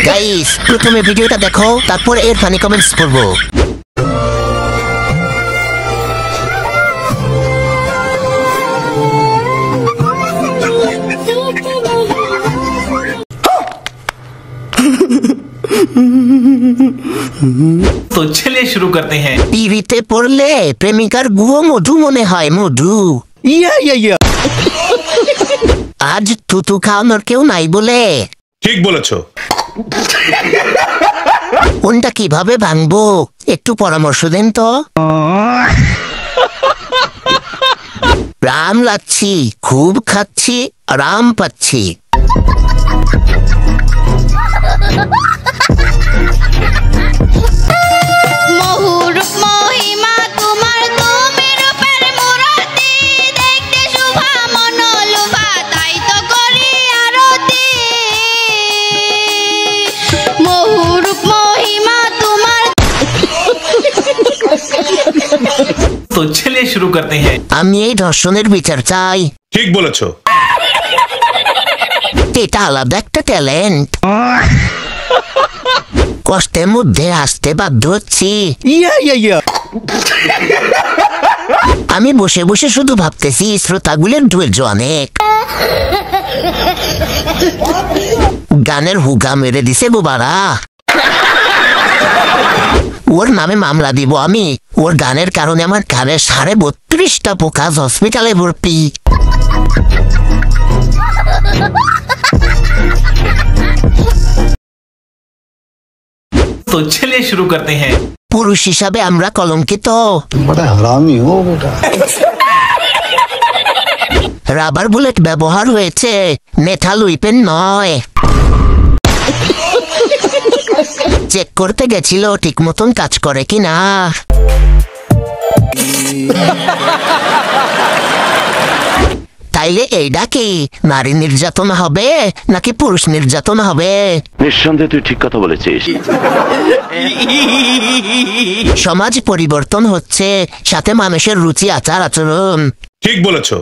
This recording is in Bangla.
গাইস প্রথমে ভিডিওটা দেখো, তারপর এর ফানি কমেন্টস পড়বো। तो चलिए शुरू करते हैं। টিভিতে পড়লে প্রেমিকার গুয়ো মধু মনে হয়, মধু। ইয়া আজ থুতু খাওয়ানোর কেউ নাই বলে। ঠিক বলেছো। কোনটা কিভাবে ভাঙবো একটু পরামর্শ দেন তো। রাম লাগছি, খুব খাচ্ছি, আরাম পাচ্ছি। तो चलिए शुरू करते हैं। আমি এই ধর্ষণের বিচার চাই। ঠিক বলেছো। এটা আলাদা একটা ট্যালেন্ট। কষ্টের মধ্যে আসতে বাধ্য হচ্ছি। ইয়া আমি বসে বসে শুধু ভাবতেছি শ্রোতাগুলোর ধৈর্য অনেক। গানের হুগা মেরে দিছে বোবারা। ওর নামে মামলা দিব আমি। ওর গানের কারণে আমার কানে 32.5টা পোকা হসপিটালে ভর্তি। तो चलिए शुरू करते हैं। পুরুষ হিসাবে আমরা কলঙ্কিত। বড় হারামি হো বেটা। রাবার বুলেট ব্যবহার হয়েছে, মেটাল উইপেন নয়। চেক করতে গেছিল ঠিক মতন কাজ করে কিনা। তাইলে এইটা কি নারী নির্যাতন হবে নাকি পুরুষ নির্যাতন হবে? নিঃসন্দেহে তুই ঠিক কথা বলেছিস। সমাজ পরিবর্তন হচ্ছে, সাথে মানুষের রুচি আচার আচরণ। ঠিক বলেছো।